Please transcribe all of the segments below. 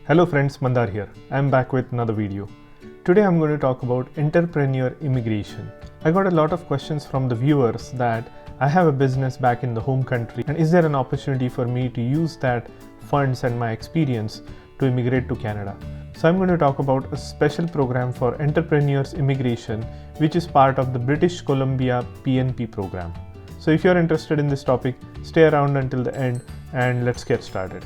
Hello friends, Mandar here. I'm back with another video. Today I'm going to talk about entrepreneur immigration. I got a lot of questions from the viewers that I have a business back in the home country and is there an opportunity for me to use that funds and my experience to immigrate to Canada. So I'm going to talk about a special program for entrepreneurs immigration which is part of the British Columbia PNP program. So if you're interested in this topic, stay around until the end and let's get started.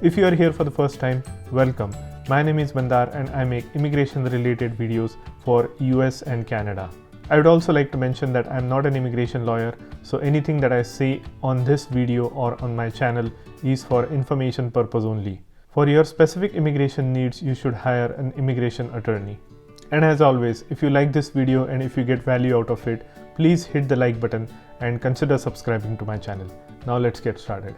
If you are here for the first time, welcome. My name is Mandar and I make immigration related videos for US and Canada. I would also like to mention that I'm not an immigration lawyer, so anything that I say on this video or on my channel is for information purpose only. For your specific immigration needs, you should hire an immigration attorney. And as always, if you like this video and if you get value out of it, please hit the like button and consider subscribing to my channel. Now let's get started.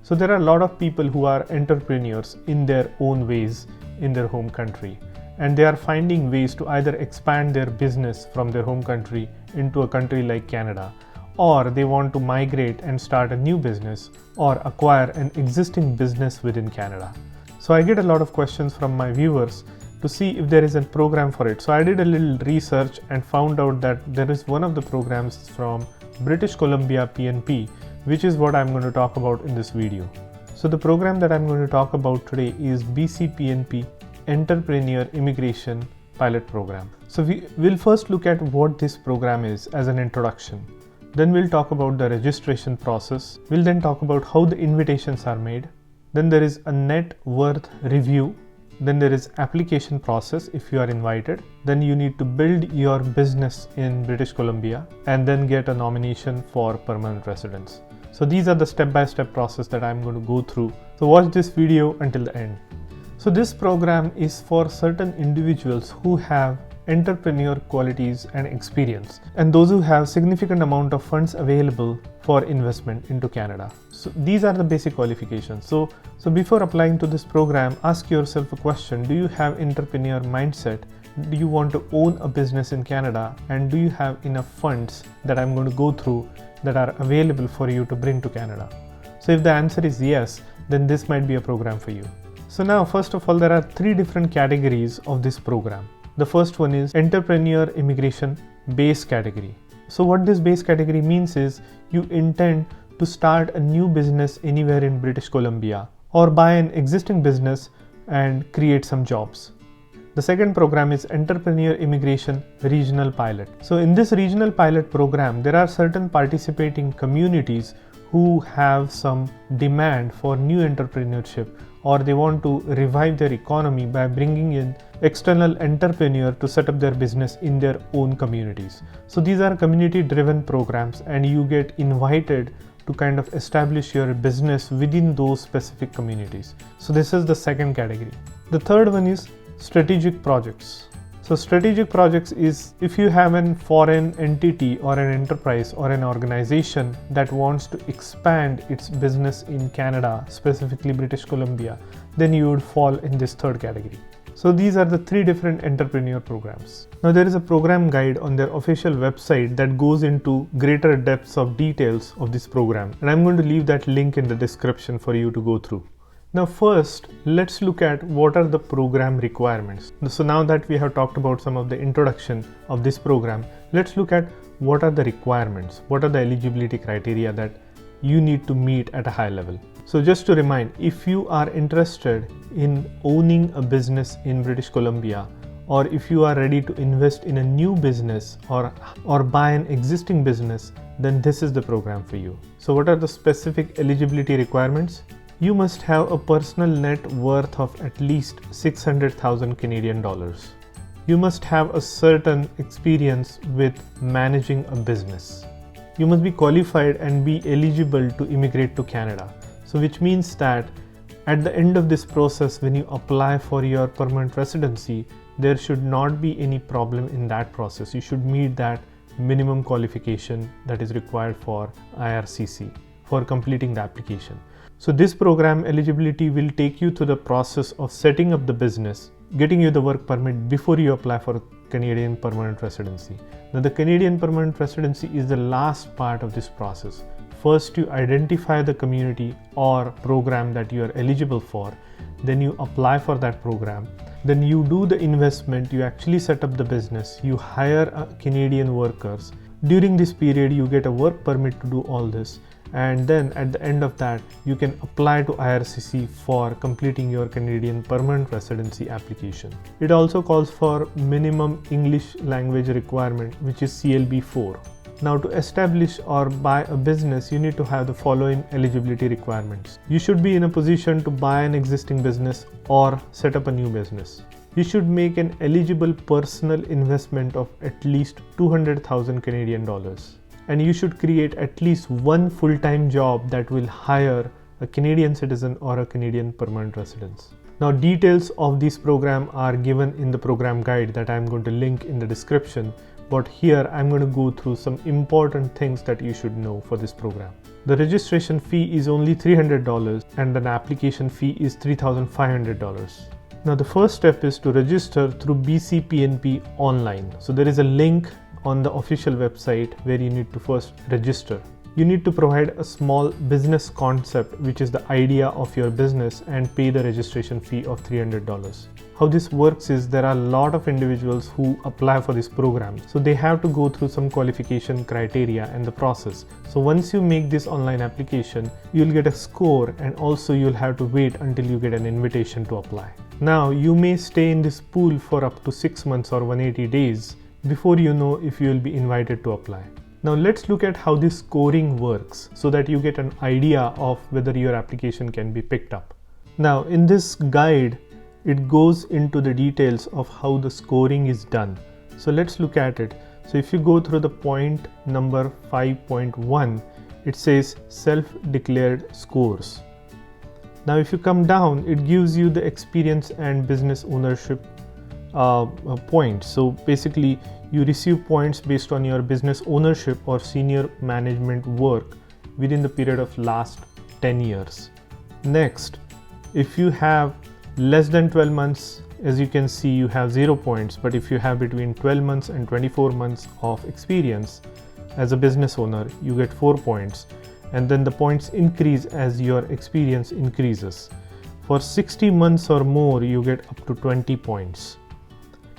So there are a lot of people who are entrepreneurs in their own ways in their home country, and they are finding ways to either expand their business from their home country into a country like Canada, or they want to migrate and start a new business or acquire an existing business within Canada. So I get a lot of questions from my viewers to see if there is a program for it. So I did a little research and found out that there is one of the programs from British Columbia PNP, which is what I'm going to talk about in this video. So the program that I'm going to talk about today is BCPNP Entrepreneur Immigration Pilot Program. So we will first look at what this program is as an introduction. Then we'll talk about the registration process. We'll then talk about how the invitations are made. Then there is a net worth review. Then there is application process if you are invited. Then you need to build your business in British Columbia and then get a nomination for permanent residence. So these are the step-by-step process that I'm going to go through. So watch this video until the end. So this program is for certain individuals who have entrepreneur qualities and experience, and those who have significant amount of funds available for investment into Canada. So these are the basic qualifications. So before applying to this program, ask yourself a question. Do you have entrepreneur mindset? Do you want to own a business in Canada? And do you have enough funds that I'm going to go through that are available for you to bring to Canada? So if the answer is yes, then this might be a program for you. So now, first of all, there are three different categories of this program. The first one is Entrepreneur Immigration Base Category. So what this base category means is you intend to start a new business anywhere in British Columbia or buy an existing business and create some jobs. The second program is Entrepreneur Immigration Regional Pilot. So in this regional pilot program, there are certain participating communities who have some demand for new entrepreneurship, or they want to revive their economy by bringing in external entrepreneur to set up their business in their own communities. So these are community driven programs and you get invited to kind of establish your business within those specific communities. So this is the second category. The third one is strategic projects. So strategic projects is if you have a foreign entity or an enterprise or an organization that wants to expand its business in Canada, specifically British Columbia, then you would fall in this third category. So these are the three different entrepreneur programs. Now there is a program guide on their official website that goes into greater depths of details of this program, and I'm going to leave that link in the description for you to go through. Now first, let's look at what are the program requirements. So now that we have talked about some of the introduction of this program, let's look at what are the requirements, what are the eligibility criteria that you need to meet at a high level. So just to remind, if you are interested in owning a business in British Columbia, or if you are ready to invest in a new business or buy an existing business, then this is the program for you. So what are the specific eligibility requirements? You must have a personal net worth of at least 600,000 Canadian dollars. You must have a certain experience with managing a business. You must be qualified and be eligible to immigrate to Canada. So which means that at the end of this process, when you apply for your permanent residency, there should not be any problem in that process. You should meet that minimum qualification that is required for IRCC for completing the application. So this program eligibility will take you through the process of setting up the business, getting you the work permit before you apply for Canadian permanent residency. Now the Canadian permanent residency is the last part of this process. First you identify the community or program that you are eligible for, then you apply for that program, then you do the investment, you actually set up the business, you hire Canadian workers. During this period you get a work permit to do all this, and then at the end of that you can apply to IRCC for completing your Canadian permanent residency application. It also calls for minimum English language requirement, which is CLB 4. Now to establish or buy a business, you need to have the following eligibility requirements. You should be in a position to buy an existing business or set up a new business. You should make an eligible personal investment of at least 200,000 Canadian dollars. And you should create at least one full-time job that will hire a Canadian citizen or a Canadian permanent resident. Now details of this program are given in the program guide that I'm going to link in the description, but here I'm going to go through some important things that you should know for this program. The registration fee is only $300 and an application fee is $3,500. Now the first step is to register through BCPNP online. So there is a link on the official website where you need to first register. You need to provide a small business concept, which is the idea of your business, and pay the registration fee of $300. How this works is there are a lot of individuals who apply for this program. So they have to go through some qualification criteria and the process. So once you make this online application, you'll get a score, and also you'll have to wait until you get an invitation to apply. Now you may stay in this pool for up to 6 months or 180 days before you know if you will be invited to apply. Now let's look at how this scoring works so that you get an idea of whether your application can be picked up. Now in this guide, it goes into the details of how the scoring is done. So let's look at it. So if you go through the point number 5.1, it says self-declared scores. Now if you come down, it gives you the experience and business ownership points. So basically you receive points based on your business ownership or senior management work within the period of last 10 years. Next, if you have less than 12 months, as you can see, you have 0 points, but if you have between 12 months and 24 months of experience as a business owner, you get 4 points, and then the points increase as your experience increases. For 60 months or more, you get up to 20 points.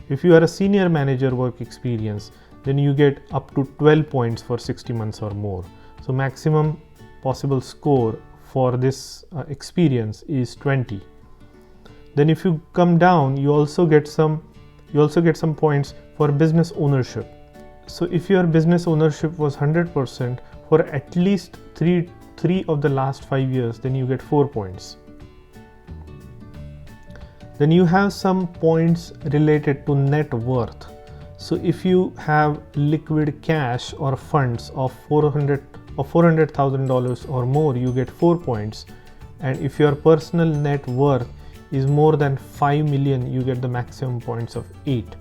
If you are a senior manager work experience, then you get up to 12 points for 60 months or more. So maximum possible score for this experience is 20. Then if you come down, you also get some points for business ownership. So if your business ownership was 100% for at least three of the last 5 years, then you get 4 points. Then you have some points related to net worth. So if you have liquid cash or funds of $400,000 or more, you get 4 points. And if your personal net worth is more than 5 million, you get the maximum points of 8.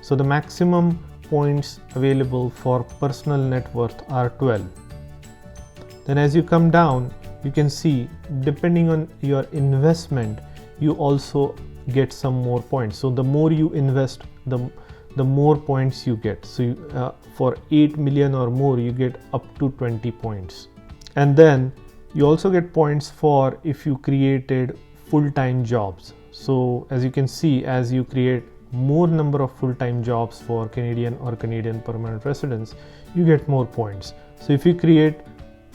So the maximum points available for personal net worth are 12. Then as you come down, you can see depending on your investment, you also get some more points. So the more you invest, the more points you get. So for 8 million or more, you get up to 20 points. And then you also get points for if you created full-time jobs. So as you can see, as you create more number of full-time jobs for Canadian or Canadian permanent residents, you get more points. So if you create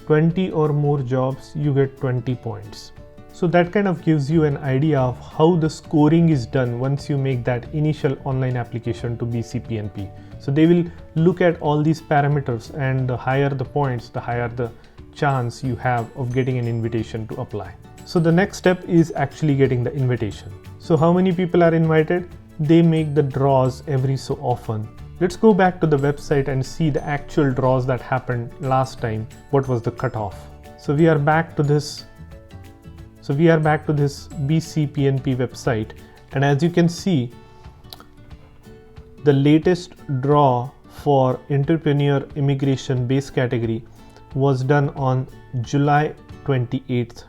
20 or more jobs, you get 20 points. So that kind of gives you an idea of how the scoring is done once you make that initial online application to BCPNP. So they will look at all these parameters, and the higher the points, the higher the chance you have of getting an invitation to apply. So the next step is actually getting the invitation. So how many people are invited? They make the draws every so often. Let's go back to the website and see the actual draws that happened last time. What was the cutoff? So we are back to this BCPNP website, and as you can see, the latest draw for entrepreneur immigration base category was done on July 28th,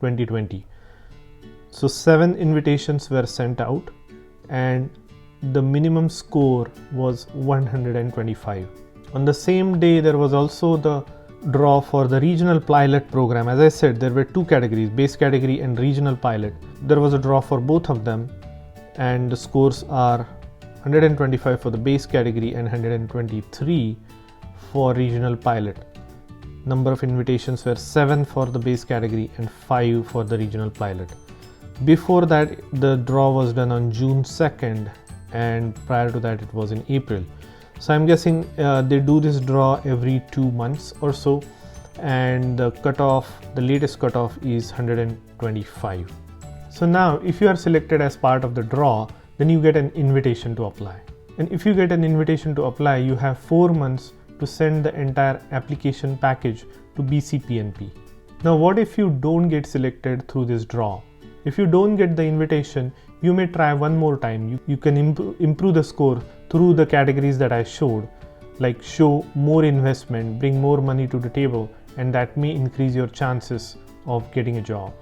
2020. So 7 invitations were sent out and the minimum score was 125. On the same day, there was also the draw for the regional pilot program. As I said, there were 2 categories, base category and regional pilot. There was a draw for both of them and the scores are 125 for the base category and 123 for regional pilot. Number of invitations were 7 for the base category and 5 for the regional pilot. Before that, the draw was done on June 2nd and prior to that it was in April. So I'm guessing they do this draw every 2 months or so, and the latest cutoff is 125. So now if you are selected as part of the draw, then you get an invitation to apply. And if you get an invitation to apply, you have 4 months to send the entire application package to BCPNP. Now what if you don't get selected through this draw? If you don't get the invitation, you may try one more time. You can improve the score through the categories that I showed, like show more investment, bring more money to the table, and that may increase your chances of getting a job,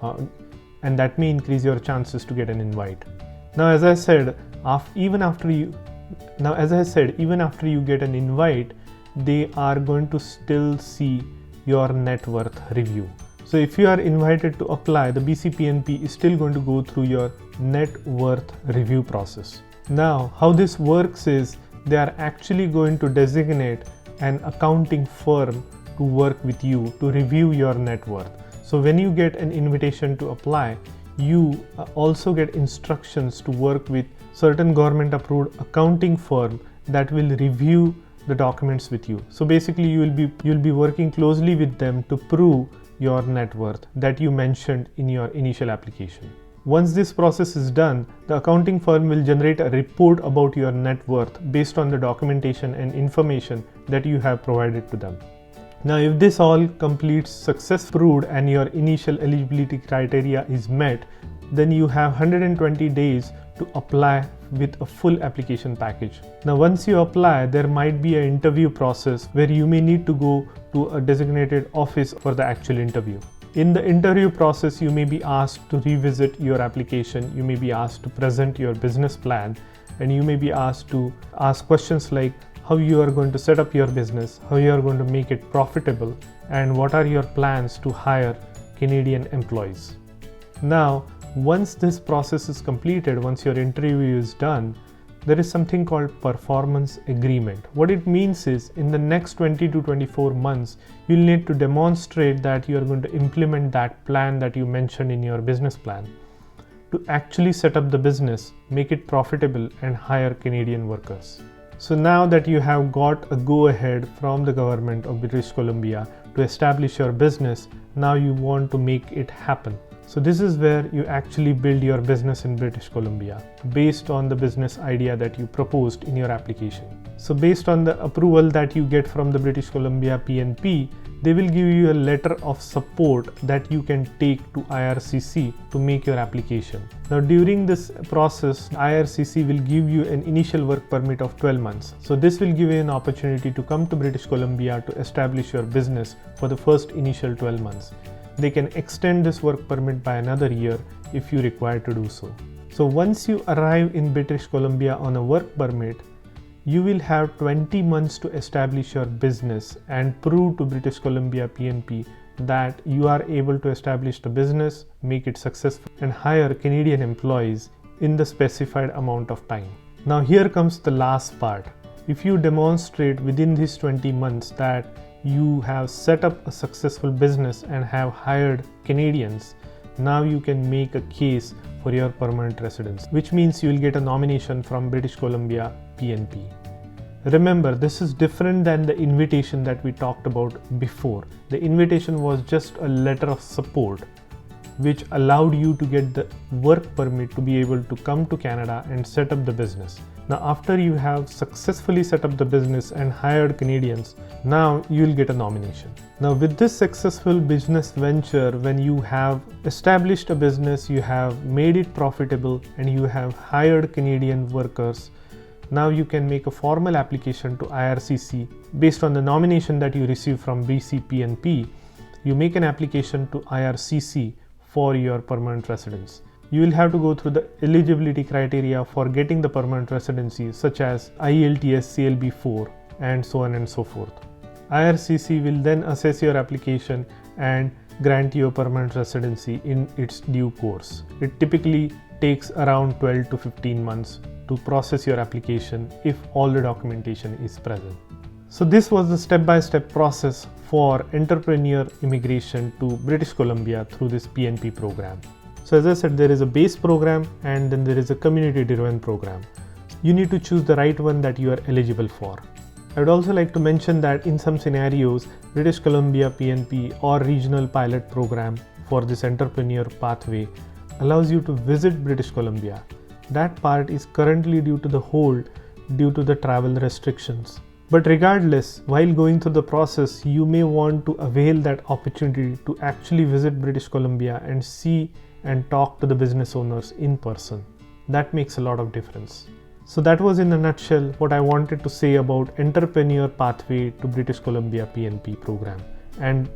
and that may increase your chances to get an invite. Now, as I said, even after you get an invite, they are going to still see your net worth review. So if you are invited to apply, the BCPNP is still going to go through your net worth review process. Now, how this works is they are actually going to designate an accounting firm to work with you to review your net worth. So when you get an invitation to apply, you also get instructions to work with certain government approved accounting firm that will review the documents with you. So basically you'll be working closely with them to prove your net worth that you mentioned in your initial application. Once this process is done, the accounting firm will generate a report about your net worth based on the documentation and information that you have provided to them. Now, if this all completes successfully and your initial eligibility criteria is met, then you have 120 days to apply with a full application package. Now, once you apply, there might be an interview process where you may need to go to a designated office for the actual interview. In the interview process, you may be asked to revisit your application, you may be asked to present your business plan, and you may be asked to ask questions like how you are going to set up your business, how you are going to make it profitable, and what are your plans to hire Canadian employees. Now, once this process is completed, once your interview is done, there is something called performance agreement. What it means is in the next 20 to 24 months, you'll need to demonstrate that you are going to implement that plan that you mentioned in your business plan to actually set up the business, make it profitable, and hire Canadian workers. So now that you have got a go-ahead from the government of British Columbia to establish your business, now you want to make it happen. So this is where you actually build your business in British Columbia based on the business idea that you proposed in your application. So based on the approval that you get from the British Columbia PNP, they will give you a letter of support that you can take to IRCC to make your application. Now during this process, IRCC will give you an initial work permit of 12 months. So this will give you an opportunity to come to British Columbia to establish your business for the first initial 12 months. They can extend this work permit by another year if you require to do so. So once you arrive in British Columbia on a work permit, you will have 20 months to establish your business and prove to British Columbia PNP that you are able to establish the business, make it successful, and hire Canadian employees in the specified amount of time. Now here comes the last part. If you demonstrate within these 20 months that you have set up a successful business and have hired Canadians, now you can make a case for your permanent residence, which means you will get a nomination from British Columbia PNP. Remember, this is different than the invitation that we talked about before. The invitation was just a letter of support which allowed you to get the work permit to be able to come to Canada and set up the business. Now, after you have successfully set up the business and hired Canadians, now you will get a nomination. Now, with this successful business venture, when you have established a business, you have made it profitable, and you have hired Canadian workers, now you can make a formal application to IRCC based on the nomination that you receive from BCPNP. You make an application to IRCC for your permanent residence. You will have to go through the eligibility criteria for getting the permanent residency, such as IELTS CLB 4 and so on and so forth. IRCC will then assess your application and grant you a permanent residency in its due course. It typically takes around 12 to 15 months to process your application if all the documentation is present. So this was the step-by-step process for entrepreneur immigration to British Columbia through this PNP program. So as I said, there is a base program and then there is a community-driven program. You need to choose the right one that you are eligible for. I would also like to mention that in some scenarios, British Columbia PNP or regional pilot program for this entrepreneur pathway allows you to visit British Columbia. That part is currently due to the hold due to the travel restrictions. But regardless, while going through the process, you may want to avail that opportunity to actually visit British Columbia and see and talk to the business owners in person. That makes a lot of difference. So that was in a nutshell what I wanted to say about entrepreneur pathway to British Columbia PNP program and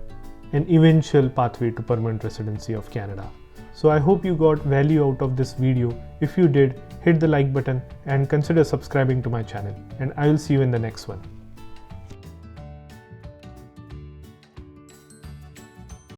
an eventual pathway to permanent residency of Canada. So I hope you got value out of this video. If you did, hit the like button and consider subscribing to my channel, and I will see you in the next one.